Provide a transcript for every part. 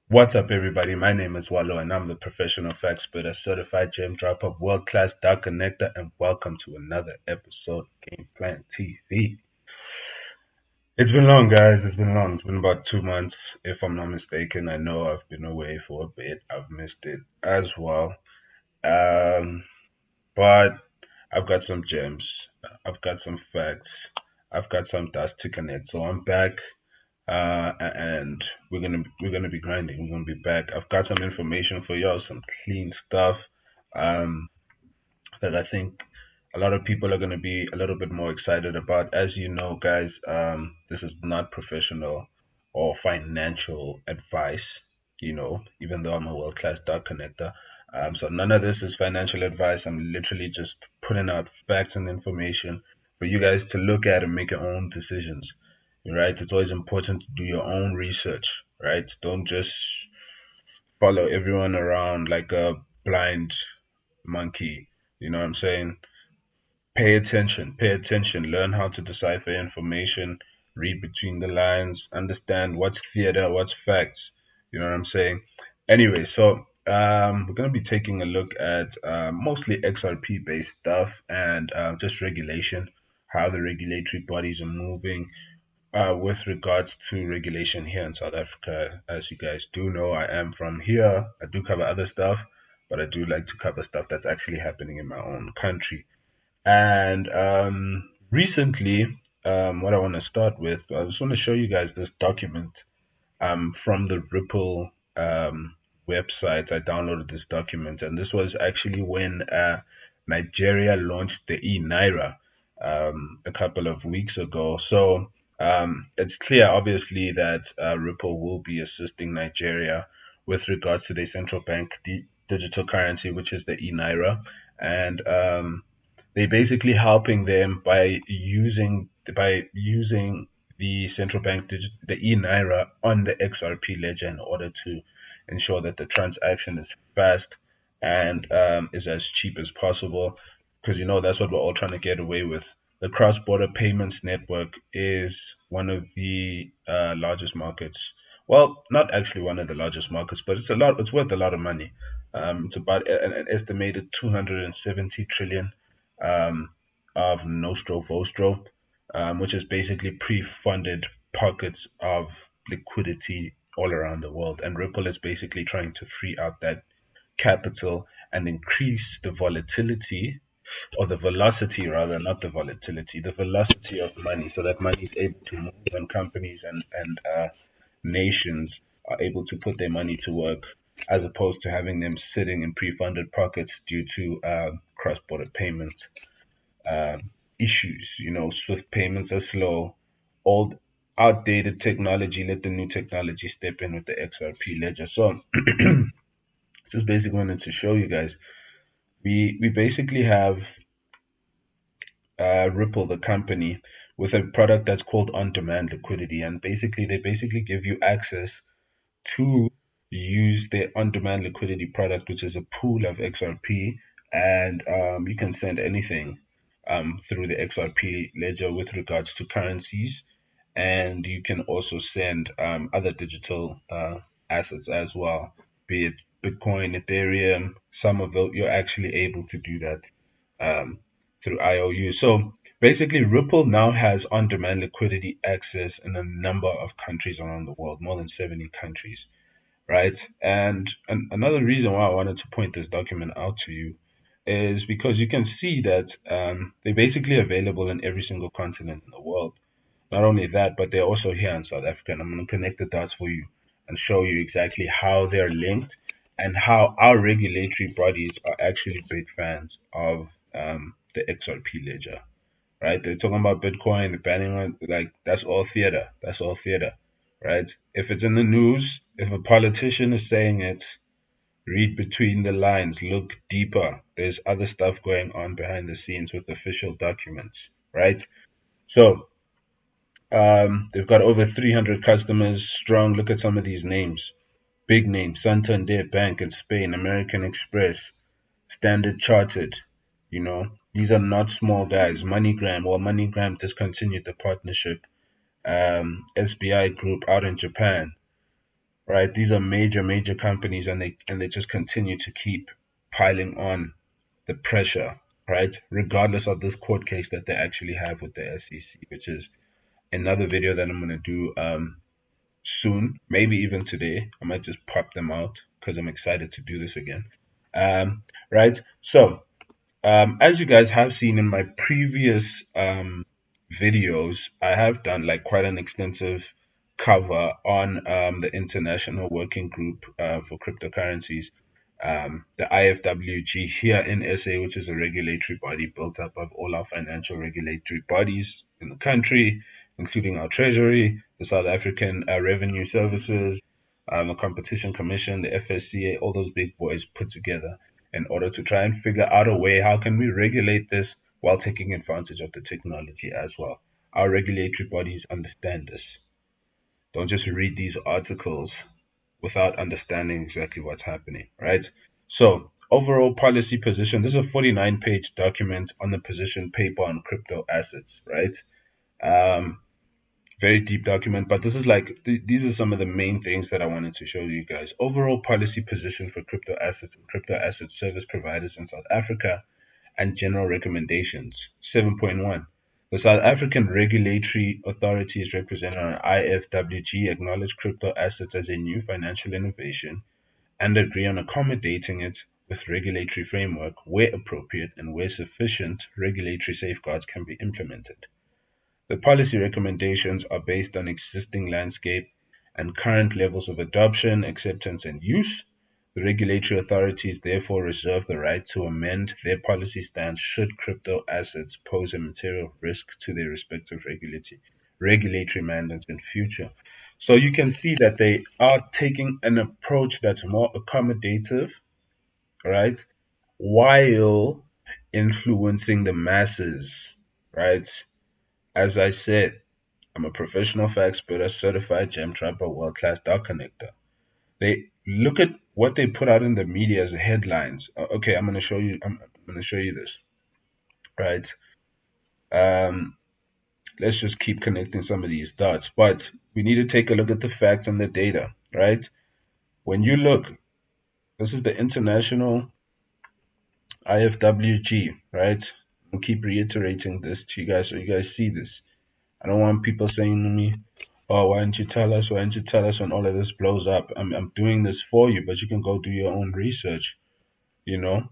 What's up, everybody? My name is Wallo, and I'm the professional fact splitter, certified gem dropper, world class dot connector, and welcome to another episode of Game Plan TV. It's been long, guys. It's been long. It's been about 2 months, if I'm not mistaken. I know I've been away for a bit. I've missed it as well. Um, but I've got some gems. I've got some facts. I've got some dust to connect. So I'm back and we're gonna be grinding. We're gonna be back. I've got some information for y'all, some clean stuff um, that I think a lot of people are gonna be a little bit more excited about. As you know, guys, this is not professional or financial advice. Even though I'm a world class dot connector. So none of this is financial advice. I'm literally just putting out facts and information for you guys to look at and make your own decisions, right? It's always important to do your own research, right? Don't just follow everyone around like a blind monkey. You know what I'm saying? Pay attention, learn how to decipher information, read between the lines, understand what's theater, what's facts. You know what I'm saying? Anyway, so we're going to be taking a look at mostly XRP based stuff and just regulation, how the regulatory bodies are moving, with regards to regulation here in South Africa. As you guys do know, I am from here. I do cover other stuff, but I do like to cover stuff that's actually happening in my own country. And recently, what I want to start with, I just want to show you guys this document from the Ripple website. I downloaded this document, and this was actually when Nigeria launched the e-Naira a couple of weeks ago. So it's clear, obviously, that Ripple will be assisting Nigeria with regards to their central bank digital currency, which is the e-Naira, and they're basically helping them by using the central bank the e-Naira on the XRP ledger in order to ensure that the transaction is fast and is as cheap as possible. Because that's what we're all trying to get away with. The cross-border payments network is one of the largest markets. Well, not actually one of the largest markets, but it's a lot. It's worth a lot of money. It's about an estimated 270 trillion um, of Nostro Vostro, which is basically pre-funded pockets of liquidity all around the world. And Ripple is basically trying to free up that capital and increase the volatility, or the velocity rather, not the volatility, the velocity of money, so that money is able to move and companies and nations are able to put their money to work as opposed to having them sitting in pre-funded pockets due to cross-border payments issues. Swift payments are slow. Old, outdated technology. Let the new technology step in with the XRP ledger. So, just basically wanted to show you guys. We basically have Ripple, the company, with a product that's called on-demand liquidity, and basically they give you access to use their on-demand liquidity product, which is a pool of XRP, and you can send anything through the XRP ledger with regards to currencies, and you can also send other digital assets as well, be it Bitcoin, Ethereum. Some of those you're actually able to do that um, through IOU. So basically, Ripple now has on-demand liquidity access in a number of countries around the world, more than 70 countries, right? And another reason why I wanted to point this document out to you is because you can see that they're basically available in every single continent in the world. Not only that, but they're also here in South Africa. And I'm going to connect the dots for you and show you exactly how they're linked and how our regulatory bodies are actually big fans of the XRP ledger, right? They're talking about Bitcoin, they're banning on, like, that's all theater. That's all theater, right? If it's in the news, if a politician is saying it, read between the lines, look deeper. There's other stuff going on behind the scenes with official documents, right? So, they've got over 300 customers strong. Look at some of these names. Big names: Santander Bank in Spain, American Express, Standard Chartered. These are not small guys. MoneyGram discontinued the partnership. SBI Group out in Japan. right? These are major, major companies, and they just continue to keep piling on the pressure, right? Regardless of this court case that they actually have with the SEC, which is another video that I'm gonna do soon, maybe even today. I might just pop them out because I'm excited to do this again. Right? So as you guys have seen in my previous videos, I have done like quite an extensive cover on the International Working Group for Cryptocurrencies, the IFWG here in SA, which is a regulatory body built up of all our financial regulatory bodies in the country, including our Treasury, the South African Revenue Services, the Competition Commission, the FSCA, all those big boys put together in order to try and figure out a way how can we regulate this while taking advantage of the technology as well. Our regulatory bodies understand this. Don't just read these articles without understanding exactly what's happening, right? So, overall policy position, this is a 49-page document on the position paper on crypto assets, right? Um, Very deep document, but this is like these are some of the main things that I wanted to show you guys. Overall policy position for crypto assets and crypto asset service providers in South Africa and general recommendations. 7.1. The South African regulatory authorities represented on IFWG acknowledge crypto assets as a new financial innovation and agree on accommodating it with regulatory framework where appropriate and where sufficient regulatory safeguards can be implemented. The policy recommendations are based on existing landscape and current levels of adoption, acceptance, and use. The regulatory authorities therefore reserve the right to amend their policy stance should crypto assets pose a material risk to their respective regulatory mandates in future. So you can see that they are taking an approach that's more accommodative, right? While influencing the masses, right? As I said, I'm a professional fact splitter, certified gem trapper, world class dot connector. They look at what they put out in the media as headlines. Okay, I'm gonna show you. I'm gonna show you this, right? Um, let's just keep connecting some of these dots. But we need to take a look at the facts and the data, right? When you look, this is the international IFWG, right? I'll keep reiterating this to you guys so you guys see this. I don't want people saying to me, "Oh, why didn't you tell us? Why didn't you tell us when all of this blows up?" I'm doing this for you, but you can go do your own research. You know,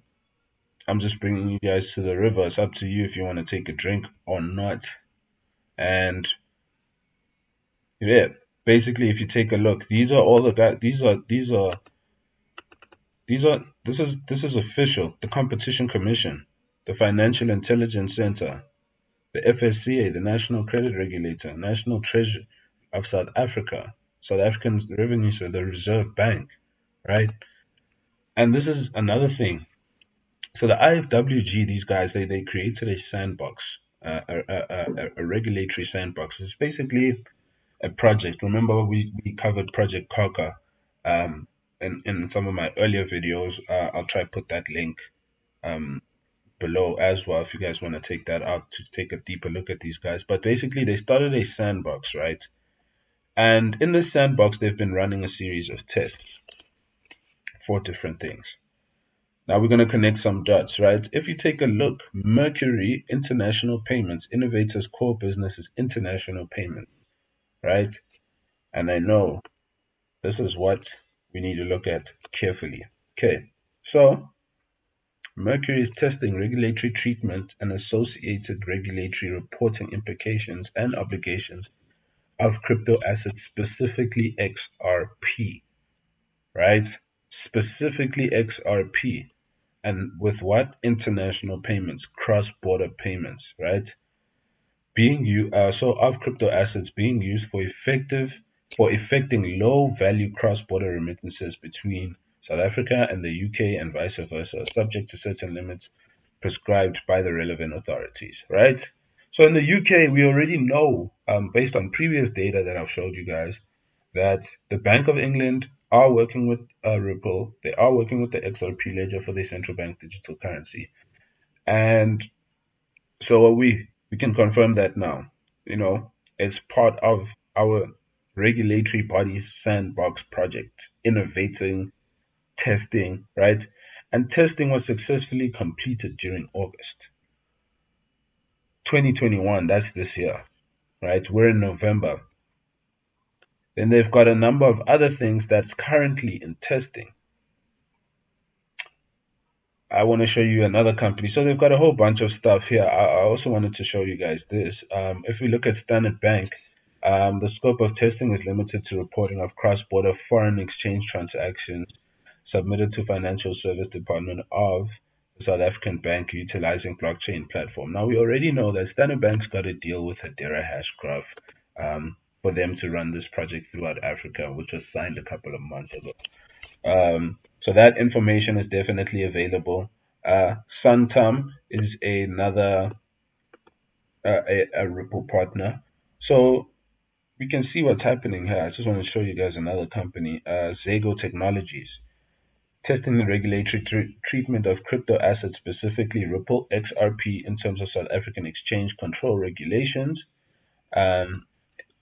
I'm just bringing you guys to the river. It's up to you if you want to take a drink or not. And yeah, basically, if you take a look, these are all the guys. This is official. The Competition Commission, the Financial Intelligence Center, the FSCA, the National Credit Regulator, National Treasury of South Africa, South African Revenue, so the Reserve Bank, right? And this is another thing. So the IFWG, these guys, they created a sandbox, a regulatory sandbox. It's basically a project. Remember, we covered Project Coca in some of my earlier videos. I'll try to put that link um, below as well if you guys want to take that out to take a deeper look at these guys. But basically, they started a sandbox, right? And in this sandbox, they've been running a series of tests for different things. Now we're going to connect some dots, right? If you take a look, Mercury International Payments, Innovator's core business is international payments, right? And I know this is what we need to look at carefully. Okay, so Mercury is testing regulatory treatment and associated regulatory reporting implications and obligations of crypto assets, specifically XRP, right? Specifically XRP. And with what? International payments, cross-border payments, right? Of crypto assets being used for effecting low value cross-border remittances between South Africa and the UK and vice versa, subject to certain limits prescribed by the relevant authorities, right? So in the UK, we already know, based on previous data that I've showed you guys, that the Bank of England are working with Ripple. They are working with the XRP ledger for their central bank digital currency, and so we can confirm that now. You know, it's part of our regulatory bodies sandbox project, innovating, testing, right? And testing was successfully completed during August 2021. That's this year, right? We're in November. Then they've got a number of other things that's currently in testing. I want to show you another company. So they've got a whole bunch of stuff here. I also wanted to show you guys this. If we look at Standard Bank, the scope of testing is limited to reporting of cross-border foreign exchange transactions submitted to Financial Service Department of the South African Bank utilizing blockchain platform. Now we already know that Standard Bank's got to deal with Hedera Hashgraph for them to run this project throughout Africa, which was signed a couple of months ago. So that information is definitely available. Santam is another a Ripple partner. So we can see what's happening here. I just want to show you guys another company, Zago Technologies, testing the regulatory treatment of crypto assets, specifically Ripple XRP, in terms of South African exchange control regulations.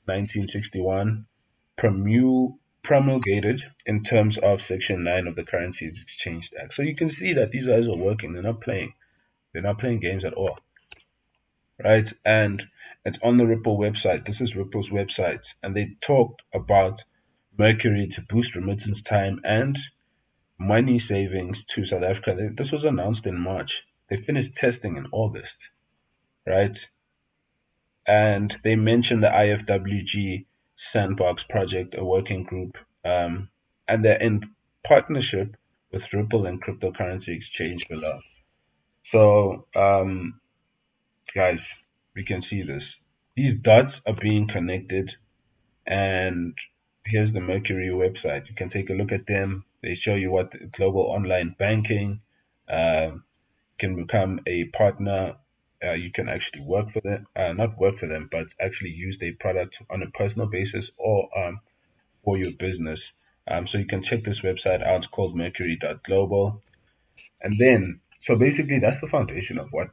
1961, promulgated in terms of Section 9 of the Currencies Exchange Act. So you can see that these guys are working. They're not playing. They're not playing games at all, right? And it's on the Ripple website. This is Ripple's website, and they talk about Mercury to boost remittance time and money savings to South Africa. This was announced in March. They finished testing in August, right? And they mentioned the IFWG Sandbox project, a working group, and they're in partnership with Ripple and cryptocurrency exchange below. So, guys, we can see this. These dots are being connected, and here's the Mercury website. You can take a look at them. They show you what global online banking can become a partner. You can actually work for them, not work for them, but actually use their product on a personal basis or for your business. So you can check this website out. It's called mercury.global. And then, so basically, that's the foundation of what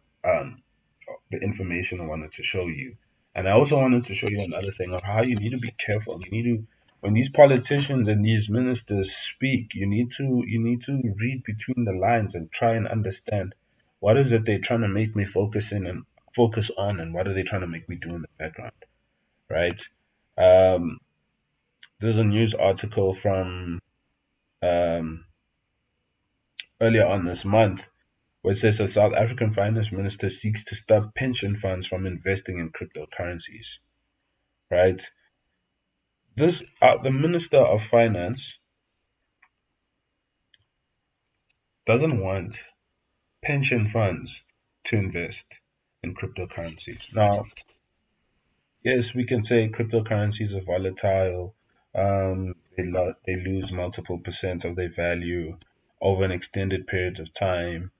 the information I wanted to show you. And I also wanted to show you another thing of how you need to be careful. You need to, when these politicians and these ministers speak, you need to read between the lines and try and understand what is it they're trying to make me focus on, and what are they trying to make me do in the background, right? Um, there's a news article from um, earlier on this month where it says a South African finance minister seeks to stop pension funds from investing in cryptocurrencies, right? This the Minister of Finance doesn't want pension funds to invest in cryptocurrencies. Now, yes, we can say cryptocurrencies are volatile. They lose multiple percent of their value over an extended period of time,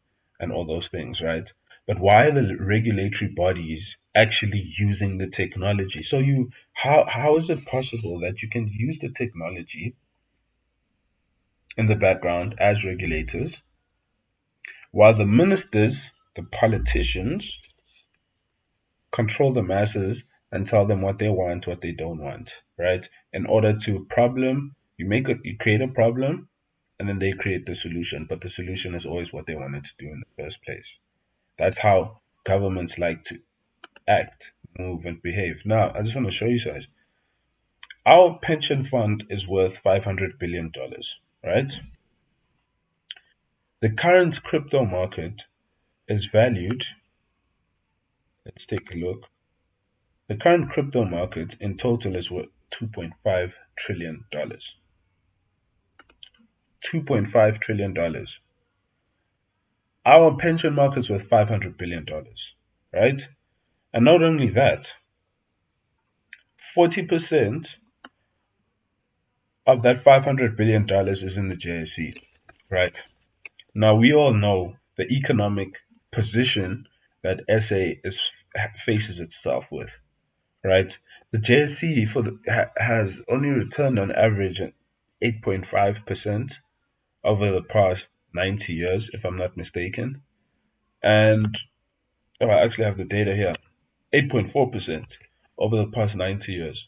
and all those things, right? But why are the regulatory bodies actually using the technology? So how is it possible that you can use the technology in the background as regulators, while the ministers, the politicians, control the masses and tell them what they want, what they don't want, right? In order to you create a problem, and then they create the solution, but the solution is always what they wanted to do in the first place. That's how governments like to act, move, and behave. Now, I just want to show you guys. Our pension fund is worth $500 billion, right? The current crypto market is valued. Let's take a look. The current crypto market in total is worth $2.5 trillion. $2.5 trillion. Our pension market is worth $500 billion, right? And not only that, 40% of that $500 billion is in the JSE, right? Now, we all know the economic position that SA faces itself with, right? The JSE has only returned on average 8.5% over the past 90 years, if I'm not mistaken. And I actually have the data here, 8.4% over the past 90 years.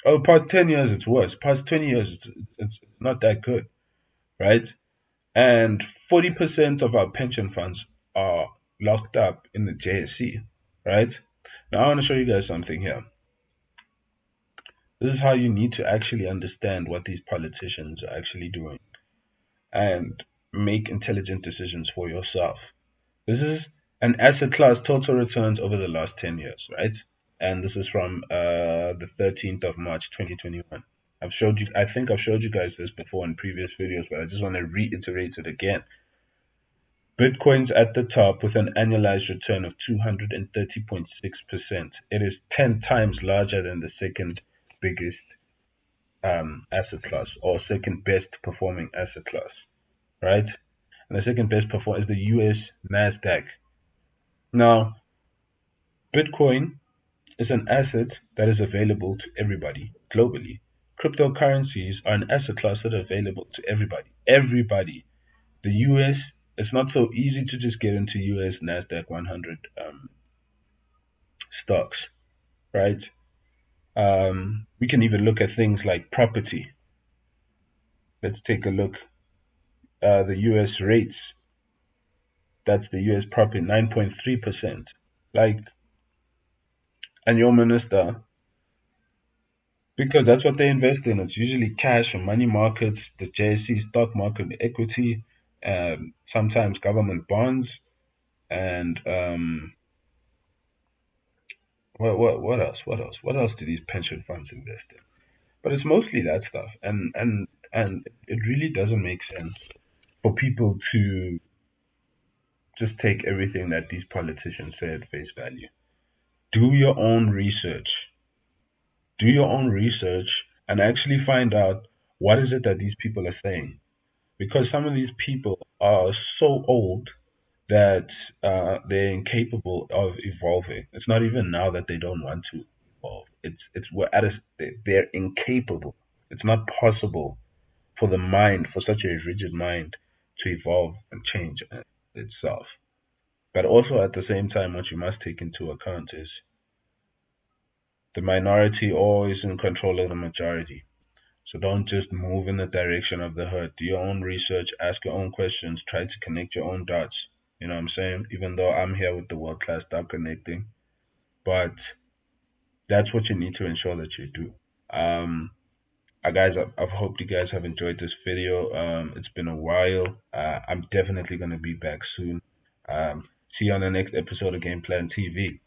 Oh, past 10 years, it's worse. Past 20 years, it's not that good, right? And 40% of our pension funds are locked up in the JSC, right? Now, I want to show you guys something here. This is how you need to actually understand what these politicians are actually doing and make intelligent decisions for yourself. This is an asset class total returns over the last 10 years, right? And this is from the 13th of March 2021. I think I've showed you guys this before in previous videos, but I just want to reiterate it again. Bitcoin's at the top with an annualized return of 230.6%. It is 10 times larger than the second biggest asset class, or second best performing asset class, right? And the second best performer is the US NASDAQ. Now, Bitcoin is an asset that is available to everybody globally. Cryptocurrencies are an asset class that are available to everybody. Everybody. The US, it's not so easy to just get into US NASDAQ 100 stocks, right? We can even look at things like property. Let's take a look. The US rates, that's the US property, 9.3%. Like, and your minister, because that's what they invest in. It's usually cash or money markets, the JSC stock market, equity, sometimes government bonds, and what else? What else? What else do these pension funds invest in? But it's mostly that stuff, and it really doesn't make sense for people to just take everything that these politicians say at face value. Do your own research. Do your own research and actually find out what is it that these people are saying. Because some of these people are so old that they're incapable of evolving. It's not even now that they don't want to evolve. It's we're at a they're incapable. It's not possible for the mind, for such a rigid mind, to evolve and change itself. But also at the same time, what you must take into account is the minority always in control of the majority. So don't just move in the direction of the herd. Do your own research, ask your own questions, try to connect your own dots. You know what I'm saying? Even though I'm here with the world class dot connecting, but that's what you need to ensure that you do. Um, guys, I've hoped you guys have enjoyed this video. It's been a while. I'm definitely gonna be back soon. See you on the next episode of Game Plan TV.